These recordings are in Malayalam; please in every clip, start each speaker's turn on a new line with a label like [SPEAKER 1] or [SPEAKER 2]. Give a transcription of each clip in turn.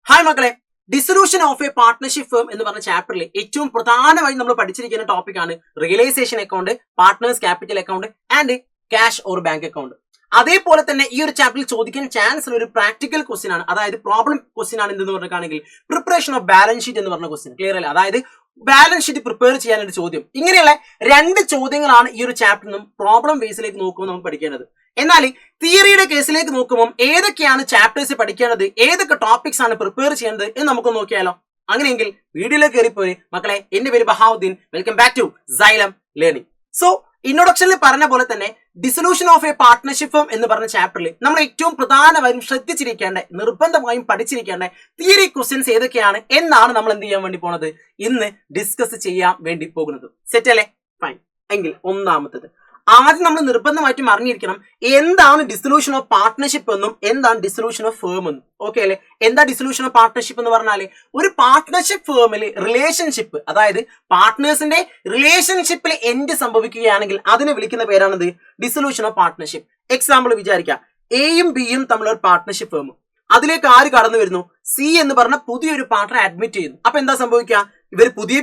[SPEAKER 1] ഹായ് മക്കളെ, dissolution of a partnership firm എന്ന് പറഞ്ഞ ചാപ്റ്ററിൽ ഏറ്റവും പ്രധാനമായി നമ്മൾ പഠിച്ചിരിക്കുന്ന ടോപ്പിക്കാണ് realisation account, partners capital account and cash or bank account. അതേപോലെ തന്നെ ഈ ഒരു ചാപ്റ്ററിൽ ചോദിക്കാൻ ചാൻസ് ഒരു പ്രാക്ടിക്കൽ ക്വസ്റ്റ്യൻ ആണ്, അതായത് പ്രോബ്ലം ക്വസ്റ്റ്യൻ ആണ്. എന്തെന്ന് പറഞ്ഞിട്ടാണെങ്കിൽ പ്രിപ്പറേഷൻ ഓഫ് ബാലൻസ് ഷീറ്റ് എന്ന് പറഞ്ഞ ക്വസ്റ്റ്യൻ. ക്ലിയർ അല്ലേ? അതായത് ബാലൻസ് ഷീറ്റ് പ്രിപ്പയർ ചെയ്യാനൊരു ചോദ്യം. ഇങ്ങനെയുള്ള രണ്ട് ചോദ്യങ്ങളാണ് ഈ ഒരു ചാപ്റ്ററിൽ നിന്നും പ്രോബ്ലം ബേസിലേക്ക് നോക്കുമ്പോൾ നമുക്ക് പഠിക്കേണ്ടത്. എന്നാൽ തിയറിയുടെ കേസിലേക്ക് നോക്കുമ്പോൾ ഏതൊക്കെയാണ് ചാപ്റ്റേഴ്സ് പഠിക്കേണ്ടത്, ഏതൊക്കെ ടോപ്പിക്സ് ആണ് പ്രിപ്പയർ ചെയ്യേണ്ടത് എന്ന് നമുക്ക് നോക്കിയാലോ? അങ്ങനെയെങ്കിൽ വീഡിയോയിലേക്ക് കയറിപ്പോയി മക്കളെ. എന്റെ പേര് Bahauddin. Welcome back to Xylem learning. So ഇൻട്രൊഡക്ഷനിൽ പറഞ്ഞ പോലെ തന്നെ dissolution of a partnership firm എന്ന് പറഞ്ഞ ചാപ്റ്ററിൽ നമ്മൾ ഏറ്റവും പ്രധാനമായും ശ്രദ്ധിച്ചിരിക്കേണ്ട, നിർബന്ധമായും പഠിച്ചിരിക്കേണ്ട തിയറി ക്വസ്റ്റ്യൻസ് ഏതൊക്കെയാണ് എന്നാണ് നമ്മൾ എന്ത് ചെയ്യാൻ വേണ്ടി പോണത്, ഇന്ന് ഡിസ്കസ് ചെയ്യാൻ വേണ്ടി പോകുന്നത്. സെറ്റ് അല്ലേ? ഫൈൻ. എങ്കിൽ ഒന്നാമത്തത് ആദ്യം നമ്മൾ നിർബന്ധമായിട്ടും അറിഞ്ഞിരിക്കണം എന്താണ് ഡിസൊല്യൂഷൻ ഓഫ് പാർട്ട്ണർഷിപ്പ് എന്നും എന്താണ് ഡിസൊല്യൂഷൻ ഓഫ് ഫേം എന്നും. ഓക്കെ അല്ലെ? എന്താ ഡിസൊല്യൂഷൻ ഓഫ് പാർട്ട്ണർഷിപ്പ് എന്ന് പറഞ്ഞാല് ഒരു പാർട്ട്ണർഷിപ്പ് ഫേമിൽ റിലേഷൻഷിപ്പ്, അതായത് പാർട്ട്നേഴ്സിന്റെ റിലേഷൻഷിപ്പിൽ എൻഡ് സംഭവിക്കുകയാണെങ്കിൽ അതിനെ വിളിക്കുന്ന പേരാണത് ഡിസൊല്യൂഷൻ ഓഫ് പാർട്ട്ണർഷിപ്പ്. എക്സാമ്പിൾ വിചാരിക്കാം, എയും ബിയും തമ്മിലുള്ള പാർട്ട്ണർഷിപ്പ് ഫേം. അതിലേക്ക് ആര് കടന്നു വരുന്നു? സി എന്ന് പറഞ്ഞ പുതിയൊരു പാർട്ട്ണർ അഡ്മിറ്റ് ചെയ്യുന്നു. അപ്പൊ എന്താ സംഭവിക്കുക? ഇവർ പുതിയ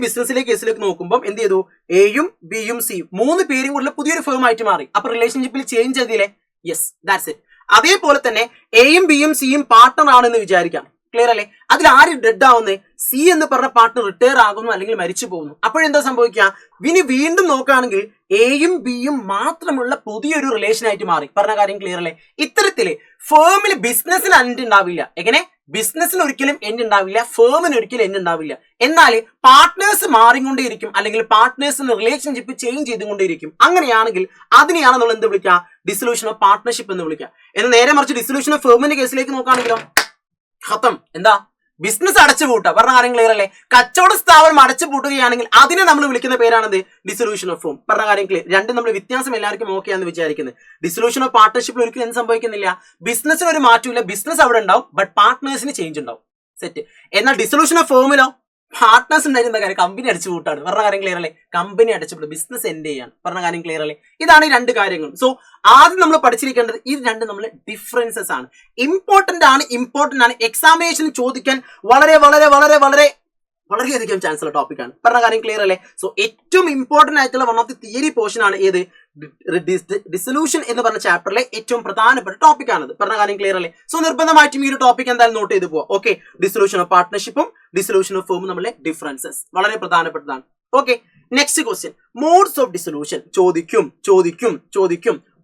[SPEAKER 1] കേസിലേക്ക് നോക്കുമ്പോൾ എന്ത് ചെയ്തു? എയും ബിയും സിയും മൂന്ന് പേരും കൂടെ പുതിയൊരു ഫേം ആയിട്ട് മാറി. അപ്പൊ റിലേഷൻഷിപ്പിൽ ചേഞ്ച് ചെയ്തില്ലേ? Yes, that's it. അതേപോലെ തന്നെ എയും ബിയും സിയും പാർട്ട്ണർ ആണെന്ന് വിചാരിക്കാം. ക്ലിയർ അല്ലേ? അതിൽ ആര് ഡെഡ് ആവുന്നത്? സി എന്ന് പറഞ്ഞ പാർട്ട്ണർ റിട്ടയർ ആകുന്നു അല്ലെങ്കിൽ മരിച്ചു പോകുന്നു. അപ്പോഴെന്താ സംഭവിക്കുക? ഇനി വീണ്ടും നോക്കുകയാണെങ്കിൽ എയും ബിയും മാത്രമുള്ള പുതിയൊരു റിലേഷൻ ആയിട്ട് മാറി. പറഞ്ഞ കാര്യം ക്ലിയർ അല്ലേ? ഇത്തരത്തില് ഫേമിൽ ബിസിനസ്സിന് എൻഡ് ഉണ്ടാവില്ല. എങ്ങനെ? ബിസിനസ്സിന് ഒരിക്കലും എൻഡ് ഉണ്ടാവില്ല, ഫേമിന് ഒരിക്കലും എൻഡ് ഉണ്ടാവില്ല. എന്നാൽ പാർട്ട്നേഴ്സ് മാറിക്കൊണ്ടേയിരിക്കും, അല്ലെങ്കിൽ പാർട്ട്നേഴ്സിന് റിലേഷൻഷിപ്പ് ചേഞ്ച് ചെയ്തുകൊണ്ടേയിരിക്കും. അങ്ങനെയാണെങ്കിൽ അതിനെയാണ് നമ്മൾ എന്ത് വിളിക്കുക? ഡിസൊല്യൂഷൻ ഓഫ് പാർട്ട്ണർഷിപ്പ് എന്ന് വിളിക്കുക. എന്നാൽ നേരെ മറിച്ച് ഡിസൊല്യൂഷൻ ഓഫ് ഫേമിന്റെ കേസിലേക്ക് നോക്കുകയാണെങ്കിലോ ഖത്തം. എന്താ? ബിസിനസ് അടച്ചു പൂട്ടുക. പറഞ്ഞ കാര്യം ക്ലിയർ അല്ലേ? കച്ചവട സ്ഥാപനം അടച്ചു പൂട്ടുകയാണെങ്കിൽ അതിനെ നമ്മൾ വിളിക്കുന്ന പേരാണത് ഡിസൊല്യൂഷൻ ഓഫ് ഫേം. പറഞ്ഞ കാര്യം ക്ലിയർ. രണ്ടും നമ്മൾ വ്യത്യാസം എല്ലാവർക്കും ഓക്കെ ആണെന്ന് വിചാരിക്കുന്നത്. ഡിസൊല്യൂഷൻ ഓഫ് പാർട്ട്ണർഷിപ്പിൽ ഒരിക്കലും എന്ത് സംഭവിക്കുന്നില്ല? ബിസിനസ്സിന് ഒരു മാറ്റമില്ല, ബിസിനസ് അവിടെ ഉണ്ടാവും, ബട്ട് പാർട്ട്നേഴ്സിന് ചേഞ്ച് ഉണ്ടാവും. സെറ്റ്. എന്നാൽ ഡിസൊല്യൂഷൻ ഓഫ് ഫേമിലോ പാർട്ട്നേഴ്സ് ഉണ്ടായിരുന്ന കാര്യം കമ്പനി അടിച്ചു പൂട്ടാണ്. പറഞ്ഞ കാര്യം ക്ലിയർ അല്ലേ? കമ്പനി അടച്ചുപൂട്ട്, ബിസിനസ് എൻഡ് ചെയ്യാണ്. പറഞ്ഞ കാര്യം ക്ലിയർ അല്ലേ? ഇതാണ് ഈ രണ്ട് കാര്യങ്ങൾ. സോ ആദ്യം നമ്മൾ പഠിച്ചിരിക്കേണ്ടത് ഇത് രണ്ട് നമ്മൾ ഡിഫറൻസസ് ആണ്. ഇമ്പോർട്ടന്റ് ആണ്. എക്സാമിനേഷൻ ചോദിക്കാൻ വളരെ വളരെ വളരെ വളരെ വളരെയധികം ചാൻസ് ഉള്ള ടോപ്പിക്കാണ്. പറഞ്ഞ കാര്യം ക്ലിയർ അല്ലേ? സോ ഏറ്റവും ഇമ്പോർട്ടന്റ് ആയിട്ടുള്ള one of the theory portion ആണ് ഏത്? ഡിസൊല്യൂഷൻ എന്ന് പറഞ്ഞ ചാപ്റ്ററിലെ ഏറ്റവും പ്രധാനപ്പെട്ട ടോപ്പിക്കാണത്. പറഞ്ഞ കാര്യം ക്ലിയർ അല്ലേ? സോ നിർബന്ധമായിട്ടും ഈ ഒരു ടോപ്പിക് എന്തായാലും നോട്ട് ചെയ്ത് പോവാം. ഓക്കെ, ഡിസൊല്യൂഷൻ ഓഫ് പാർട്ട്ണർഷിപ്പും ഡിസൊല്യൂഷൻ ഓഫ് ഫേമും നമ്മളെ ഡിഫറൻസസ് വളരെ പ്രധാനപ്പെട്ടതാണ്. Okay, next question, modes of dissolution ചോദിക്കും.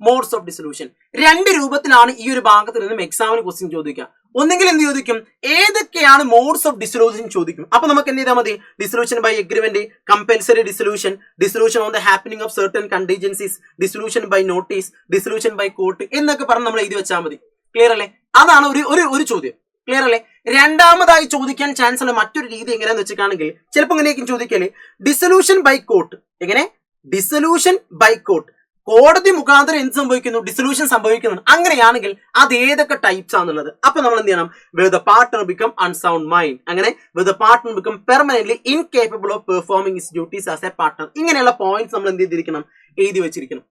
[SPEAKER 1] മോഡ്സ് ഓഫ് ഡിസൊല്യൂഷൻ രണ്ട് രൂപത്തിലാണ് ഈ ഒരു ഭാഗത്ത് നിന്നും എക്സാമിന് ക്വസ്റ്റ്യൻ ചോദിക്കുക. ഒന്നെങ്കിൽ എന്ത് ചോദിക്കും? ഏതൊക്കെയാണ് മോഡ്സ് ഓഫ് ഡിസൊല്യൂഷൻ ചോദിക്കും. അപ്പൊ നമുക്ക് എന്ത് ചെയ്താൽ മതി? Dissolution by agreement, compulsory dissolution, dissolution on the happening of certain contingencies, dissolution by notice, dissolution by court എന്നൊക്കെ പറഞ്ഞ് നമ്മൾ എഴുതി വെച്ചാൽ മതി. ക്ലിയർ അല്ലേ? അതാണ് ഒരു ചോദ്യം. ക്ലിയർ അല്ലേ? രണ്ടാമതായി ചോദിക്കാൻ ചാൻസ് ഉള്ള മറ്റൊരു രീതി എങ്ങനെയാന്ന് വെച്ചിട്ടാണെങ്കിൽ ചിലപ്പോൾ ഇങ്ങനെയൊക്കെ ചോദിക്കല് ഡിസൊല്യൂഷൻ ബൈ കോർട്ട്. എങ്ങനെ? ഡിസൊല്യൂഷൻ ബൈ കോർട്ട്, കോടതി മുഖാന്തരം എന്ത് സംഭവിക്കുന്നു? ഡിസൊല്യൂഷൻ സംഭവിക്കുന്നു. അങ്ങനെയാണെങ്കിൽ അത് ഏതൊക്കെ ടൈപ്സ് ആണെന്നുള്ളത് അപ്പൊ നമ്മൾ എന്ത് ചെയ്യണം? With the partner become unsound mind, അങ്ങനെ with the partner become permanently incapable of performing his duties as a partner. ഇങ്ങനെയുള്ള പോയിന്റ്സ് നമ്മൾ എന്ത് ചെയ്തിരിക്കണം? എഴുതി വെച്ചിരിക്കണം.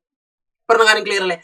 [SPEAKER 1] പറഞ്ഞ കാര്യം ക്ലിയർ അല്ലേ?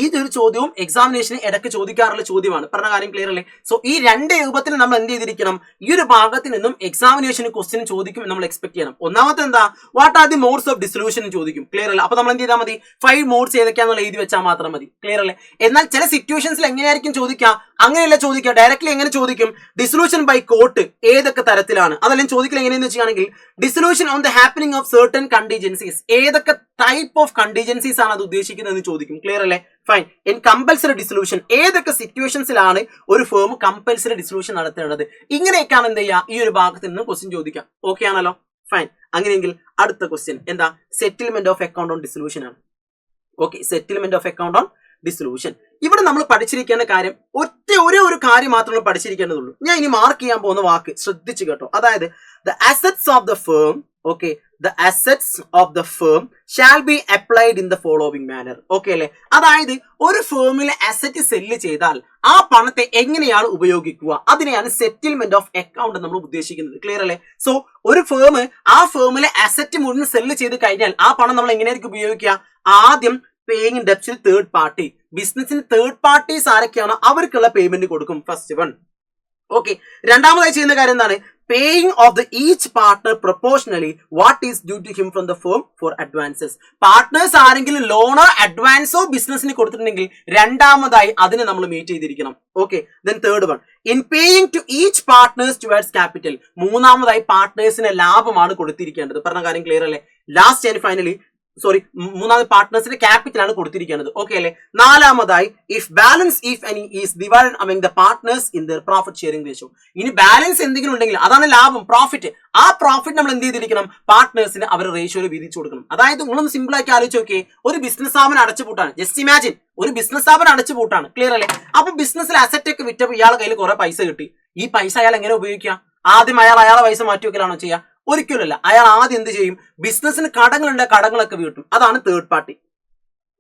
[SPEAKER 1] ഈ ഒരു ചോദ്യവും എക്സാമിനേഷന് ഇടയ്ക്ക് ചോദിക്കാറുള്ള ചോദ്യമാണ്. പറഞ്ഞ കാര്യം ക്ലിയർ അല്ലേ? സോ ഈ രണ്ട് രൂപത്തിൽ നമ്മൾ എന്ത് ചെയ്തിരിക്കണം? ഈ ഒരു ഭാഗത്ത് നിന്നും എക്സാമിനേഷന് ക്വസ്റ്റ്യൻ ചോദിക്കും നമ്മൾ എക്സ്പെക്ട് ചെയ്യണം. ഒന്നാമത്തെ എന്താ? What are the modes of dissolution ചോദിക്കും. ക്ലിയർ അല്ലേ? അപ്പൊ നമ്മൾ എന്ത് ചെയ്താൽ മതി? 5 മോഡ്സ് ഏതൊക്കെയാണെന്നുള്ള എഴുതി വെച്ചാൽ മാത്രം മതി. ക്ലിയർ അല്ലേ? എന്നാൽ ചില സിറ്റുവേഷൻസിൽ എങ്ങനെയായിരിക്കും ചോദിക്കുക? അങ്ങനെയല്ല ചോദിക്കുക. ഡയറക്ട്ലി എങ്ങനെ ചോദിക്കും? ഡിസൊല്യൂഷൻ ബൈ കോർട്ട് ഏതൊക്കെ തരത്തിലാണ്? അതെല്ലാം ചോദിക്കൽ എങ്ങനെയെന്ന് വെച്ചാണെങ്കിൽ dissolution on the happening of certain contingencies, ഏതൊക്കെ ടൈപ്പ് ഓഫ് കണ്ടിജൻസീസ് ആണ് അത് ഉദ്ദേശിക്കുന്നത് എന്ന് ചോദിക്കും. ക്ലിയർ അല്ലേ? ഫൈൻ. ഇൻ കമ്പൽസറി ഡിസൊല്യൂഷൻ, ഏതൊക്കെ സിറ്റുവേഷൻസിലാണ് ഒരു ഫേം കമ്പൽസറി ഡിസൊല്യൂഷൻ നടത്തേണ്ടത്? ഇങ്ങനെയൊക്കെയാണ് എന്ത് ചെയ്യുക? ഈ ഒരു ഭാഗത്ത് നിന്ന് ക്വസ്റ്റ്യൻ ചോദിക്കാം. ഓക്കെ ആണല്ലോ? ഫൈൻ. അങ്ങനെയെങ്കിൽ അടുത്ത ക്വസ്റ്റ്യൻ എന്താ? Settlement of account on dissolution ആണ്. Okay, settlement of account on dissolution. ഇവിടെ നമ്മൾ പഠിച്ചിരിക്കേണ്ട കാര്യം ഒരേ ഒരു കാര്യം മാത്രമേ പഠിച്ചിരിക്കേണ്ടതുള്ളൂ. ഞാൻ ഇനി മാർക്ക് ചെയ്യാൻ പോകുന്ന വാക്ക് ശ്രദ്ധിച്ചു കേട്ടോ. അതായത് the assets of the firm, okay, the assets of the firm shall be applied in the following manner. Okay അല്ലെ? അതായത് ഒരു ഫേമിലെ അസറ്റ് സെല്ല് ചെയ്താൽ ആ പണത്തെ എങ്ങനെയാണ് ഉപയോഗിക്കുക, അതിനെയാണ് സെറ്റിൽമെന്റ് ഓഫ് അക്കൗണ്ട് നമ്മൾ ഉദ്ദേശിക്കുന്നത്. ക്ലിയർ അല്ലേ? സോ ഒരു ഫേം ആ ഫേമിലെ അസറ്റ് മുഴുവൻ സെല്ല് ചെയ്ത് കഴിഞ്ഞാൽ ആ പണം നമ്മൾ എങ്ങനെയായിരിക്കും ഉപയോഗിക്കുക? ആദ്യം പേയിങ് ഡെപ്റ്റ്സിൽ തേർഡ് പാർട്ടി, ബിസിനസിന് തേർഡ് പാർട്ടീസ് ആരൊക്കെയാണോ അവർക്കുള്ള പേയ്മെന്റ് കൊടുക്കും. First one. ഓക്കെ, രണ്ടാമതായി ചെയ്യുന്ന കാര്യം എന്താണ്? Paying of the each partner proportionally what is due to him from the firm for advances. Partners ആരെങ്കിലും ലോണോ അഡ്വാൻസോ ബിസിനസിന് കൊടുത്തിട്ടുണ്ടെങ്കിൽ രണ്ടാമതായി അതിനെ നമ്മൾ മീറ്റ് ചെയ്തിരിക്കണം. Okay, then third one in paying to each partners towards capital. മൂന്നാമതായി പാർട്ട്നേഴ്സിന് ലാഭമാണ് കൊടുത്തിരിക്കേണ്ടത്. പറഞ്ഞ കാര്യം ക്ലിയർ അല്ലേ? ലാസ്റ്റ് ആൻഡ് ഫൈനലി മൂന്നാമത് പാർട്ട്നേഴ്സിന്റെ ക്യാപിറ്റൽ ആണ് കൊടുത്തിരിക്കുന്നത്. ഓക്കെ അല്ലെ? നാലാമതായി if balance if any is divided among the partners in their profit sharing ratio. ഇനി ബാലൻസ് എന്തെങ്കിലും ഉണ്ടെങ്കിൽ അതാണ് ലാഭം, പ്രോഫിറ്റ്. ആ പ്രോഫിറ്റ് നമ്മൾ എന്ത് ചെയ്തിരിക്കണം? പാർട്ട്നേഴ്സിന് അവർ റേഷ്യോയിൽ വീതിച്ചു കൊടുക്കണം. അതായത് നിങ്ങളൊന്ന് സിമ്പിൾ ആക്കി ആലോചിച്ച് നോക്കിയേ, ഒരു ബിസിനസ് സ്ഥാപനം അടച്ചുപൂട്ടാണ്. ജസ്റ്റ് ഇമാജിൻ, ഒരു ബിസിനസ് സ്ഥാപനം അടച്ചുപൂട്ടാണ്. ക്ലിയർ അല്ലേ? അപ്പൊ ബിസിനസ്സിൽ അസറ്റ് ഒക്കെ വിറ്റപ്പോൾ ഇയാളെ കയ്യിൽ കുറെ പൈസ കിട്ടി. ഈ പൈസ അയാൾ എങ്ങനെ ഉപയോഗിക്കുക? ആദ്യം അയാളെ പൈസ മാറ്റി വെക്കലാണോ ചെയ്യുക? ഒരിക്കലല്ല. അയാൾ ആദ്യം എന്ത് ചെയ്യും? ബിസിനസ്സിന് കടങ്ങളുണ്ട്, കടങ്ങളൊക്കെ വീട്ടും. അതാണ് തേർഡ് പാർട്ടി.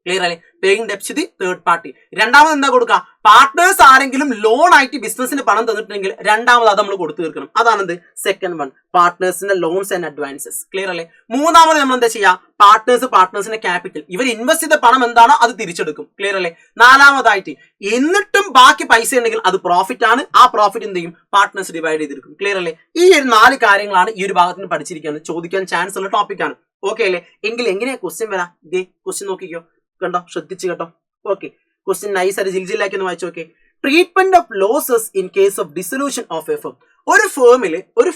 [SPEAKER 1] ക്ലിയർ അല്ലേ? Paying debts to the third party. രണ്ടാമത് എന്താ കൊടുക്കുക? പാർട്ട്നേഴ്സ് ആരെങ്കിലും ലോൺ ആയിട്ട് ബിസിനസിന് പണം തന്നിട്ടുണ്ടെങ്കിൽ രണ്ടാമത് അത് നമ്മൾ കൊടുത്തു തീർക്കണം. അതാണെന്ത്? സെക്കൻഡ് വൺ, പാർട്ട്നേഴ്സിന്റെ ലോൺസ് ആൻഡ് അഡ്വാൻസസ്. ക്ലിയർ അല്ലേ? മൂന്നാമത് നമ്മൾ എന്താ ചെയ്യുക? പാർട്ട്നേഴ്സിന്റെ ക്യാപിറ്റൽ, ഇവർ ഇൻവെസ്റ്റ് ചെയ്ത പണം എന്താണോ അത് തിരിച്ചെടുക്കും. ക്ലിയർ അല്ലേ? നാലാമതായിട്ട് എന്നിട്ടും ബാക്കി പൈസ ഉണ്ടെങ്കിൽ അത് പ്രോഫിറ്റ് ആണ്. ആ പ്രോഫിറ്റ് എന്ത് ചെയ്യും? പാർട്ട്നേഴ്സ് ഡിവൈഡ് ചെയ്തെടുക്കും. ക്ലിയർ അല്ലേ? ഈ ഒരു 4 കാര്യങ്ങളാണ് ഈ ഒരു ഭാഗത്തിന് പഠിച്ചിരിക്കുന്നത്. ചോദിക്കാൻ ചാൻസ് ഉള്ള ടോപ്പിക്കാണ്. ഓക്കെ അല്ലേ? എങ്കിൽ എങ്ങനെയാ ക്വസ്റ്റ്യൻ വരാം? ഇതേ ക്വസ്റ്റ്യൻ നോക്കിക്കോ, കണ്ടോ, ശ്രദ്ധിച്ചു കേട്ടോ. ഓക്കെ, ക്വസ്റ്റ്യൻ നൈസ് ആയിട്ട് ജിൽജിലാക്കി ഒന്ന് വായിച്ചു. Okay, treatment of losses in case of dissolution of A firm. ഒരു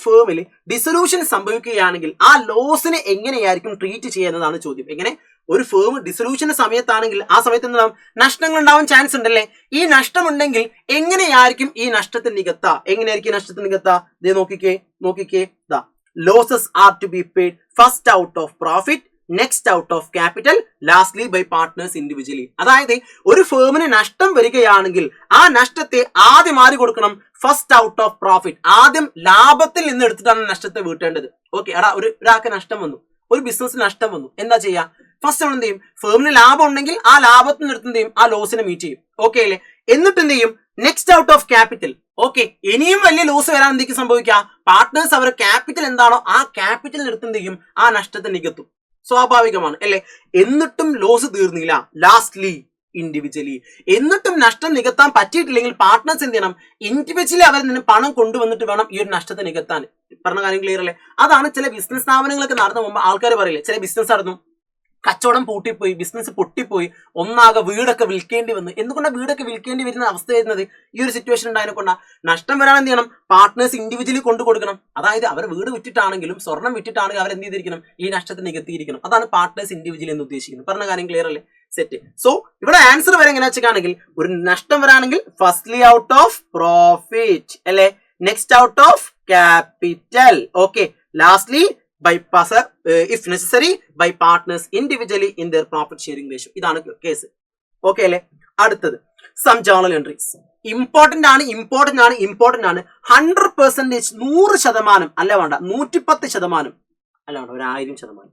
[SPEAKER 1] ഫേമിൽ ഡിസൊല്യൂഷൻ സംഭവിക്കുകയാണെങ്കിൽ ആ ലോസിനെ എങ്ങനെയായിരിക്കും ട്രീറ്റ് ചെയ്യുന്നതാണ് ചോദ്യം. എങ്ങനെ? ഒരു ഫേം ഡിസൊല്യൂഷന്റെ സമയത്താണെങ്കിൽ ആ സമയത്ത് എന്താവും? നഷ്ടങ്ങൾ ഉണ്ടാവാൻ ചാൻസ് ഉണ്ടല്ലേ? ഈ നഷ്ടമുണ്ടെങ്കിൽ എങ്ങനെയായിരിക്കും ഈ നഷ്ടത്തെ നികത്താ? എങ്ങനെയായിരിക്കും ഈ നഷ്ടത്തെ നികത്താ? ദേ നോക്കിക്കേ ദാ losses are to be paid first out of profit, next out of capital, lastly by partners individually. അതായത് ഒരു ഫേമിന് നഷ്ടം വരികയാണെങ്കിൽ ആ നഷ്ടത്തെ ആദ്യം ആര് കൊടുക്കണം? First out of profit. ആദ്യം ലാഭത്തിൽ നിന്ന് എടുത്തിട്ടാണ് നഷ്ടത്തെ വീട്ടേണ്ടത്. ഓക്കെ, ഒരാൾക്ക് നഷ്ടം വന്നു, ഒരു ബിസിനസ് നഷ്ടം വന്നു, എന്താ ചെയ്യാ? ഫസ്റ്റ് നമ്മൾ എന്ത് ചെയ്യും? ഫേമിന് ലാഭം ഉണ്ടെങ്കിൽ ആ ലാഭത്തിൽ നിന്ന് എടുത്ത് എന്ത് ചെയ്യും? ആ ലോസിനെ മീറ്റ് ചെയ്യും. ഓക്കെ അല്ലേ? എന്നിട്ട് എന്ത് ചെയ്യും? Next out of capital. Okay, ഇനിയും വലിയ ലോസ് വരാൻ എന്തൊക്കെ സംഭവിക്കുക? പാർട്ട്നേഴ്സ് അവരുടെ ക്യാപിറ്റൽ എന്താണോ ആ ക്യാപിറ്റലിന് എടുത്ത് എന്ത് ചെയ്യും? ആ നഷ്ടത്തെ നികത്തും. സ്വാഭാവികമാണ് അല്ലെ? എന്നിട്ടും ലോസ് തീർന്നില്ല, ലാസ്റ്റ്ലി ഇൻഡിവിജ്വലി. എന്നിട്ടും നഷ്ടം നികത്താൻ പറ്റിയിട്ടില്ലെങ്കിൽ പാർട്ട്നേഴ്സ് എന്ത് ചെയ്യണം? ഇൻഡിവിജ്വലി അവരിൽ നിന്ന് പണം കൊണ്ടുവന്നിട്ട് വേണം ഈ ഒരു നഷ്ടത്തെ നികത്താൻ. പറഞ്ഞ കാര്യം ക്ലിയർ അല്ലേ? അതാണ് ചില ബിസിനസ് സ്ഥാപനങ്ങളൊക്കെ നടന്നു പോകുമ്പോൾ ആൾക്കാർ പറയില്ലേ, ചില ബിസിനസ് നടന്നു, കച്ചവടം പൂട്ടിപ്പോയി, ബിസിനസ് പൊട്ടിപ്പോയി, ഒന്നാകെ വീടൊക്കെ വിൽക്കേണ്ടി വന്നു. എന്തുകൊണ്ടാണ് വീടൊക്കെ വിൽക്കേണ്ടി വരുന്ന അവസ്ഥ വരുന്നത്? ഈ ഒരു സിറ്റുവേഷൻ ഉണ്ടായതിനെ കൊണ്ടാണ്. നഷ്ടം വരാൻ എന്ത് ചെയ്യണം? പാർട്ട്നേഴ്സ് ഇൻഡിവിജ്വലി കൊണ്ടു കൊടുക്കണം. അതായത് അവർ വീട് വിറ്റിട്ടാണെങ്കിലും സ്വർണം വിറ്റിട്ടാണെങ്കിലും അവർ എന്ത് ചെയ്തിരിക്കണം? ഈ നഷ്ടത്തെ നികത്തിയിരിക്കണം. അതാണ് പാർട്ട്നേഴ്സ് ഇൻഡിവിജ്വലി എന്ന് ഉദ്ദേശിക്കുന്നത്. പറഞ്ഞ കാര്യം ക്ലിയർ അല്ലേ? സെറ്റ്. സോ ഇവിടെ ആൻസർ വരെ എങ്ങനെ വെച്ചാണെങ്കിൽ, ഒരു നഷ്ടം വരാണെങ്കിൽ ഫസ്റ്റ്ലി ഔട്ട് ഓഫ് പ്രോഫിറ്റ് അല്ലെ, next out of capital, okay, lastly by if necessary by partners individually in their profit sharing ratio. ഇതാണ് കേസ്. ഓക്കെ അല്ലേ? അടുത്തത് സം ജേർണൽ എൻട്രീസ്. ഇമ്പോർട്ടന്റ് ആണ് 100%, 100% അല്ല വേണ്ട, 110% അല്ല വേണ്ട, 1000%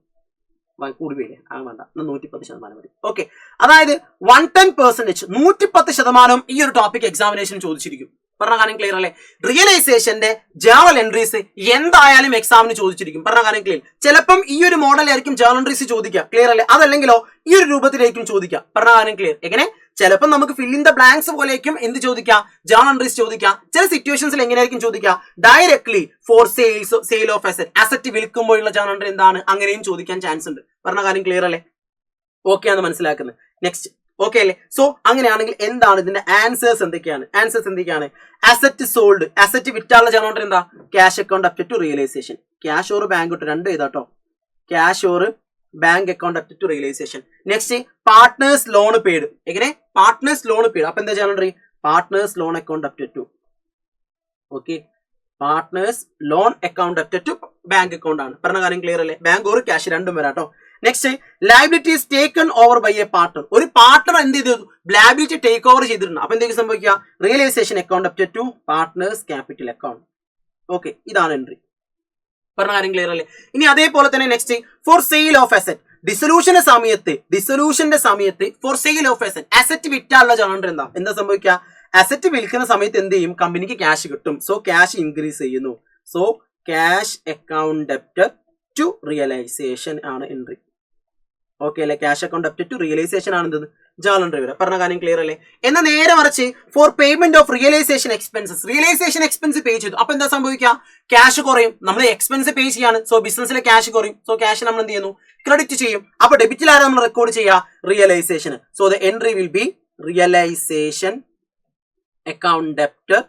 [SPEAKER 1] കൂടി വേണ്ടേ? വേണ്ട, 110% മതി. ഓക്കെ, അതായത് 110%, 110% ഈ ഒരു ടോപ്പിക് എക്സാമിനേഷൻ ചോദിച്ചിരിക്കും. പറഞ്ഞ കാര്യം ക്ലിയർ അല്ലേ? റിയലൈസേഷന്റെ ജേർണൽ എൻട്രീസ് എന്തായാലും എക്സാമിന് ചോദിച്ചിരിക്കും. പറഞ്ഞ കാര്യം ക്ലിയർ. ചിലപ്പം ഈ ഒരു മോഡലായിരിക്കും ജേർണൽ എൻട്രീസ് ചോദിക്കുക. ക്ലിയർ അല്ലേ? അതല്ലെങ്കിലോ ഈ ഒരു രൂപത്തിലായിരിക്കും ചോദിക്കുക. പറഞ്ഞ കാര്യം ക്ലിയർ. എങ്ങനെ? ചിലപ്പോൾ നമുക്ക് ഫിൽ ഇൻ ദ ബ്ലാങ്ക്സ് പോലെയായിരിക്കും എന്ത് ചോദിക്കുക? ജേർണൽ എൻട്രീസ് ചോദിക്കുക. ചില സിറ്റുവേഷൻസിൽ എങ്ങനെയായിരിക്കും ചോദിക്കുക? Directly for sale of asset വിൽക്കുമ്പോഴുള്ള ജേർണൽ എൻട്രി എന്താണ്? അങ്ങനെയും ചോദിക്കാൻ ചാൻസ് ഉണ്ട്. പറഞ്ഞ കാര്യം ക്ലിയർ അല്ലേ? ഓക്കെ ആണ് മനസ്സിലാക്കുന്നത്. നെക്സ്റ്റ്. ഓക്കെ അല്ലേ? സോ അങ്ങനെയാണെങ്കിൽ എന്താണ് ഇതിന്റെ ആൻസേഴ്സ്? എന്തൊക്കെയാണ് അസറ്റ് സോൾഡ്, അസറ്റ് വിറ്റാനുള്ള ജേർണൽ എൻട്രി എന്താ? Cash account debit to realisation. Cash or bank ഇട്ട് രണ്ട് ചെയ്താട്ടോ. Cash or bank account debit to realisation. Next partners loan paid. എങ്ങനെ? Partners loan paid. അപ്പൊ എന്താ journal entry? Partners loan account debit to. Okay, partners loan account debit to bank account ആണ്. പറഞ്ഞ കാര്യം ക്ലിയർ അല്ലേ? ബാങ്ക് ഓർ ക്യാഷ് രണ്ടും വരാട്ടോ. Next liabilities taken over by a partner. ഒരു പാർട്ണർ എന്ത് ചെയ്തു? ലയബിലിറ്റി ടേക്ക് ഓവർ ചെയ്തിട്ടുണ്ട്. അപ്പൊ എന്തെങ്കിലും സംഭവിക്കുക? Realisation account debit to partners capital account. Okay, ഇതാണ് എൻട്രി. പറഞ്ഞ കാര്യം ക്ലിയർ അല്ലേ? ഇനി അതേപോലെ തന്നെ next for sale of asset. ഡിസൊല്യൂഷന്റെ സമയത്ത് ഫോർ സെയിൽ ഓഫ് അസറ്റ് വിറ്റാനുള്ള ജേർണൽ എന്താ സംഭവിക്കുക? അസറ്റ് വിൽക്കുന്ന സമയത്ത് എന്ത് ചെയ്യും? കമ്പനിക്ക് ക്യാഷ് കിട്ടും. സോ ക്യാഷ് ഇൻക്രീസ് ചെയ്യുന്നു. So cash account debit to realisation ആണ് എൻട്രി. ഓക്കെ അല്ലെ? Cash account debit to realisation ആണ് എന്ത് ജേർണൽ എൻട്രി വരിക. പറഞ്ഞ കാര്യം ക്ലിയർ അല്ലേ? എന്നാൽ നേരെ മറിച്ച് for payment of realisation expenses, realisation expense pay ചെയ്തു, അപ്പൊ എന്താ സംഭവിക്കുക? ക്യാഷ് കുറയും. നമ്മൾ എക്സ്പെൻസ് പേ ചെയ്യാണ്, സോ ബിസിനസ്സിലെ ക്യാഷ് കുറയും. സോ ക്യാഷ് നമ്മൾ എന്ത് ചെയ്യുന്നു? ക്രെഡിറ്റ് ചെയ്യും. അപ്പൊ ഡെബിറ്റിൽ ആരാ നമ്മൾ റെക്കോർഡ് ചെയ്യുക? Realisation. So the entry will be realisation account debit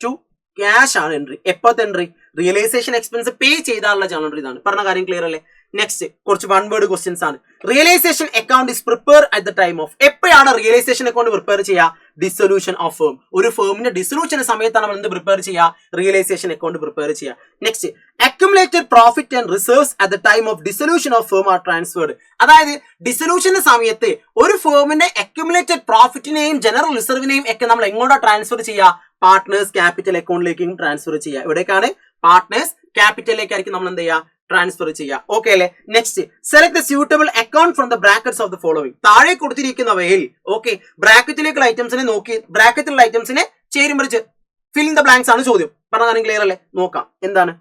[SPEAKER 1] to cash ആണ് എൻട്രി. എപ്പോഴത്തെ എൻട്രി? റിയലൈസേഷൻ എക്സ്പെൻസ് പേ ചെയ്താലുള്ള ജേർണൽ എൻട്രി ഇതാണ്. പറഞ്ഞ കാര്യം ക്ലിയർ അല്ലേ? നെക്സ്റ്റ് കുറച്ച് വൺ വേർഡ് ക്വസ്റ്റ്യൻസ് ആണ്. Realisation account is prepare at the time of, എപ്പോഴാണ് റിയലൈസേഷൻ അക്കൗണ്ട് പ്രിപ്പയർ ചെയ്യുക? Dissolution of firm. ഒരു ഫേമിന്റെ ഡിസൊല്യൂഷന്റെ സമയത്താണ് നമ്മൾ എന്ത് പ്രിപ്പയർ ചെയ്യുക? റിയലൈസേഷൻ അക്കൗണ്ട് പ്രിപ്പയർ ചെയ്യുക. Next accumulated profit and reserves at the time of dissolution of firm R transferred. അതായത് ഡിസൊല്യൂഷന്റെ സമയത്ത് ഒരു ഫേമിന്റെ അക്യുമുലേറ്റഡ് പ്രോഫിറ്റിനെയും ജനറൽ റിസർവിനെയും ഒക്കെ നമ്മൾ എങ്ങോട്ടാണ് ട്രാൻസ്ഫർ ചെയ്യുക? പാർട്ട്നേഴ്സ് ക്യാപിറ്റൽ അക്കൗണ്ടിലേക്കും ട്രാൻസ്ഫർ ചെയ്യുക. ഇവിടേക്കാണ് പാർട്ട്നേഴ്സ് ക്യാപിറ്റലിലേക്കായിരിക്കും നമ്മൾ എന്ത് ചെയ്യുക? ട്രാൻസ്ഫർ ചെയ്യുക. ഓക്കെ അല്ലെ? Next select the suitable account from the brackets of the following. താഴെ കൊടുത്തിരിക്കുന്നവയിൽ ഓക്കെ ബ്രാക്കറ്റിലേക്കുള്ള ഐറ്റംസിനെ നോക്കി, ബ്രാക്കറ്റിലുള്ള ഐറ്റംസിനെ ചേരുമ്പറിച്ച് ഫിൽ ഇൻ ദ ബ്ലാങ്ക്സ് ആണ് ചോദ്യം. പറഞ്ഞാൽ ക്ലിയർ അല്ലേ? നോക്കാം എന്താണ്.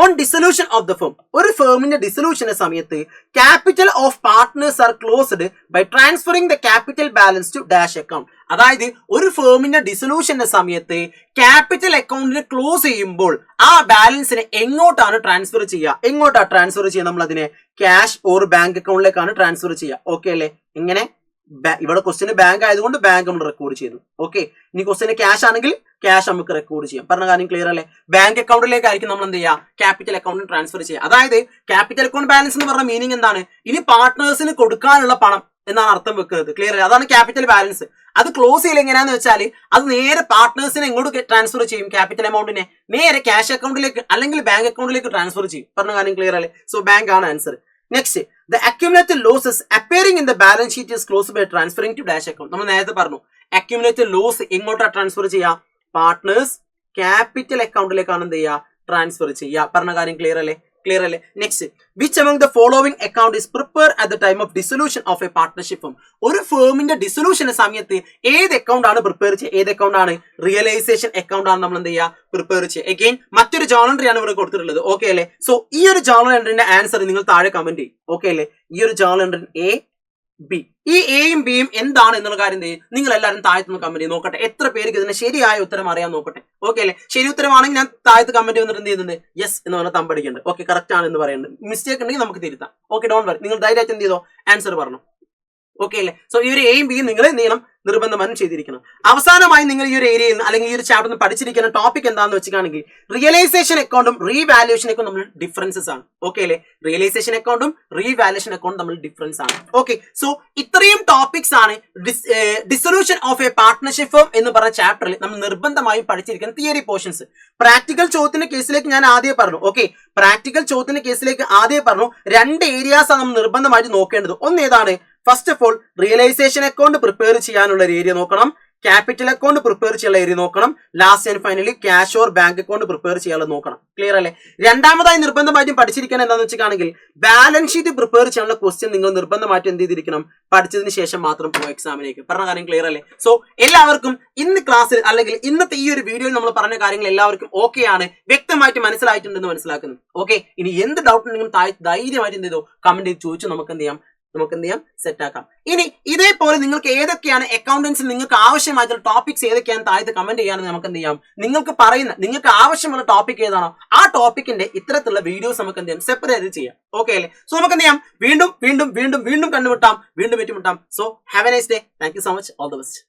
[SPEAKER 1] On dissolution of the firm, ഒരു ഫേമിന്റെ ഡിസൊല്യൂഷന്റെ സമയത്ത് capital of partners are closed by transferring the capital balance to dash account. അതായത് ഒരു ഫേമിന്റെ ഡിസൊല്യൂഷന്റെ സമയത്ത് ക്യാപിറ്റൽ അക്കൗണ്ടിന് ക്ലോസ് ചെയ്യുമ്പോൾ ആ ബാലൻസിനെ എങ്ങോട്ടാണ് ട്രാൻസ്ഫർ ചെയ്യുക? എങ്ങോട്ടാണ് ട്രാൻസ്ഫർ ചെയ്യുക? നമ്മൾ അതിനെ ക്യാഷ് ഓർ ബാങ്ക് അക്കൗണ്ടിലേക്കാണ് ട്രാൻസ്ഫർ ചെയ്യുക. ഓക്കെ അല്ലെ? എങ്ങനെ? ഇവിടെ ക്വസ്റ്റിന് ബാങ്ക് ആയതുകൊണ്ട് ബാങ്ക് നമ്മൾ റെക്കോർഡ് ചെയ്തു. ഓക്കെ, ഇനി ക്വസ്റ്റിന് ക്യാഷ് ആണെങ്കിൽ ക്യാഷ് നമുക്ക് റെക്കോർഡ് ചെയ്യാം. പറഞ്ഞ കാര്യം ക്ലിയർ അല്ലേ? ബാങ്ക് അക്കൗണ്ടിലേക്കായിരിക്കും നമ്മൾ എന്ത് ചെയ്യുക? ക്യാപിറ്റൽ അക്കൗണ്ടിന് ട്രാൻസ്ഫർ ചെയ്യുക. അതായത് ക്യാപിറ്റൽ അക്കൗണ്ട് ബാലൻസ് എന്ന് പറഞ്ഞ മീനിങ് എന്താണ്? ഇനി പാർട്ട്നേഴ്സിന് കൊടുക്കാനുള്ള പണം എന്നാണ് അർത്ഥം വെക്കുന്നത്. ക്ലിയർ അല്ലേ? അതാണ് ക്യാപിറ്റൽ ബാലൻസ്. അത് ക്ലോസ് ചെയ്യൽ എങ്ങനെയാന്ന് വെച്ചാൽ അത് നേരെ പാർട്ട്നേഴ്സിനെ എങ്ങോട്ട് ട്രാൻസ്ഫർ ചെയ്യും? ക്യാപിറ്റൽ എമൗണ്ടിനെ നേരെ ക്യാഷ് അക്കൗണ്ടിലേക്ക് അല്ലെങ്കിൽ ബാങ്ക് അക്കൗണ്ടിലേക്ക് ട്രാൻസ്ഫർ ചെയ്യും. പറഞ്ഞ കാര്യം ക്ലിയർ അല്ലേ? സോ ബാങ്ക് ആണ് answer. Next the accumulated losses appearing in the balance sheet is closed by transferring to dash account. നമ്മൾ നേരത്തെ പറഞ്ഞു അക്യുമുലേറ്റഡ് ലോസ് എങ്ങോട്ടാണ് ട്രാൻസ്ഫർ ചെയ്യുക? പാർട്ട്നേഴ്സ് ക്യാപിറ്റൽ അക്കൗണ്ടിലേക്കാണ് എന്ത് ചെയ്യുക? ട്രാൻസ്ഫർ ചെയ്യുക. പറഞ്ഞ കാര്യം ക്ലിയർ അല്ലേ? ക്ലിയർ അല്ലേ? Next which among the following account is prepared at the time of dissolution of a partnership firm? ഒരു ഫേമിന്റെ ഡിസൊല്യൂഷന്റെ സമയത്ത് ഏത് അക്കൗണ്ട് ആണ് പ്രിപ്പയർ ചെയ്യുക? ഏത് അക്കൗണ്ട് ആണ്? റിയലൈസേഷൻ അക്കൗണ്ട് ആണ് നമ്മൾ എന്ത് ചെയ്യുക? പ്രിപ്പയർ ചെയ്യുക. അഗെയിൻ മറ്റൊരു ജേർണൽ എൻട്രി ആണ് ഇവിടെ കൊടുത്തിട്ടുള്ളത്. ഓക്കെ അല്ലേ? സോ ഈ ഒരു ജേർണൽ എൻട്രിന്റെ ആൻസർ നിങ്ങൾ താഴെ കമന്റ് ചെയ്യും. ഓക്കെ അല്ലേ? ഈ ഒരു ജേർണൽ എൻട്രി എ ബി, ഈ എയും ബിയും എന്താണ് എന്നുള്ള കാര്യം നിങ്ങൾ എല്ലാവരും താഴത്തുനിന്ന് കമന്റ് ചെയ്ത് നോക്കട്ടെ. എത്ര പേർക്ക് ഇതിന്റെ ശരിയായ ഉത്തരം അറിയാൻ നോക്കട്ടെ. ഓക്കെ അല്ലേ? ശരി ഉത്തരമാണെങ്കിൽ ഞാൻ താഴത്ത് കമന്റ് വന്നിട്ട് എന്ത് ചെയ്യുന്നുണ്ട്? യെസ് എന്ന് പറഞ്ഞാൽ തമ്പടിക്കുന്നുണ്ട്. ഓക്കെ, കറക്റ്റ് ആണ് എന്ന് പറയുന്നുണ്ട്. മിസ്റ്റേക്ക് ഉണ്ടെങ്കിൽ നമുക്ക് തിരുത്താം. Okay, don't worry. നിങ്ങൾ ധൈര്യമായിട്ട് എന്ത് ചെയ്തോ? ആൻസർ പറഞ്ഞു. ഓക്കെ അല്ലേ? സോ ഈ ഒരു എയും ബിയും നിങ്ങൾ എന്ത് ചെയ്യണം? നിർബന്ധമായും ചെയ്തിരിക്കണം. അവസാനമായി നിങ്ങൾ ഈ ഒരു ഏരിയയിൽ നിന്ന് അല്ലെങ്കിൽ ഈ ഒരു ചാപ്റ്ററിൽ നിന്ന് പഠിച്ചിരിക്കുന്ന ടോപ്പിക് എന്താണെന്ന് വെച്ചിട്ടാണെങ്കിൽ റിയലൈസേഷൻ അക്കൗണ്ടും റീവാലുവേഷൻ അക്കൗണ്ടും തമ്മിൽ ഡിഫറൻസസ് ആണ്. ഓക്കെ അല്ലേ? റിയലൈസേഷൻ അക്കൗണ്ടും റീവാലുവേഷൻ അക്കൗണ്ടും തമ്മിൽ ഡിഫറൻസ് ആണ്. ഓക്കെ, സോ ഇത്രയും ടോപ്പിക്സ് ആണ് dissolution of a partnership firm എന്ന് പറഞ്ഞ ചാപ്റ്ററിൽ നമ്മൾ നിർബന്ധമായും പഠിച്ചിരിക്കുന്ന തിയറി പോർഷൻസ്. പ്രാക്ടിക്കൽ ചോദ്യത്തിന്റെ കേസിലേക്ക് ഞാൻ ആദ്യം പറഞ്ഞു. ഓക്കെ, പ്രാക്ടിക്കൽ ചോദ്യത്തിന്റെ കേസിലേക്ക് ആദ്യം പറഞ്ഞു രണ്ട് ഏരിയാസ് ആണ് നമ്മൾ നിർബന്ധമായിട്ട് നോക്കേണ്ടത്. ഒന്ന് ഏതാണ്? First of all realisation account prepare ചെയ്യാനുള്ള ഒരു ഏരിയ നോക്കണം, ക്യാപിറ്റൽ അക്കൗണ്ട് പ്രിപ്പയർ ചെയ്യാനുള്ള ഏരിയ നോക്കണം, last and finally cash or bank account prepare ചെയ്യാനുള്ളത് നോക്കണം. ക്ലിയർ അല്ലേ? രണ്ടാമതായി നിർബന്ധമായിട്ടും പഠിച്ചിരിക്കാൻ എന്താണെന്ന് വെച്ചിട്ടാണെങ്കിൽ ബാലൻസ് ഷീറ്റ് പ്രിപ്പയർ ചെയ്യാനുള്ള ക്വസ്റ്റ്യൻ നിങ്ങൾ നിർബന്ധമായിട്ട് എന്ത് ചെയ്തിരിക്കണം? പഠിച്ചതിന് ശേഷം മാത്രം പോകും എക്സാമിലേക്ക്. പറഞ്ഞ കാര്യം ക്ലിയർ അല്ലേ? സോ എല്ലാവർക്കും ഇന്ന് ക്ലാസ്സിൽ അല്ലെങ്കിൽ ഇന്നത്തെ ഈ ഒരു വീഡിയോയിൽ നമ്മൾ പറഞ്ഞ കാര്യങ്ങൾ എല്ലാവർക്കും ഓക്കെ ആണ്, വ്യക്തമായിട്ട് മനസ്സിലായിട്ടുണ്ടെന്ന് മനസ്സിലാക്കുന്നു. ഓക്കെ, ഇനി എന്ത് ഡൗട്ട് ഉണ്ടെങ്കിലും ധൈര്യമായിട്ട് എന്ത് ചെയ്തോ? കമന്റ് ചെയ്ത് ചോദിച്ചു നമുക്ക് എന്ത് ചെയ്യാം? സെറ്റ് ആക്കാം. ഇനി ഇതേപോലെ നിങ്ങൾക്ക് ഏതൊക്കെയാണ് അക്കൗണ്ടൻസിൽ നിങ്ങൾക്ക് ആവശ്യമായിട്ടുള്ള ടോപ്പിക്സ് ഏതൊക്കെയാണ് താഴത്ത് കമന്റ് ചെയ്യാമെന്ന് നമുക്ക് എന്ത് ചെയ്യാം? നിങ്ങൾക്ക് ആവശ്യമുള്ള ടോപ്പിക് ഏതാണോ ആ ടോപ്പിക്കിന്റെ ഇത്തരത്തിലുള്ള വീഡിയോസ് നമുക്ക് എന്ത് ചെയ്യാം? സെപ്പറേറ്റ് ചെയ്യാം. ഓക്കെ അല്ലേ? സോ നമുക്ക് എന്ത് ചെയ്യാം? വീണ്ടും വീണ്ടും വീണ്ടും വീണ്ടും കണ്ടുമുട്ടാം, വീണ്ടും ഏറ്റുമുട്ടാം. So have a nice day. Thank you so much. All the best.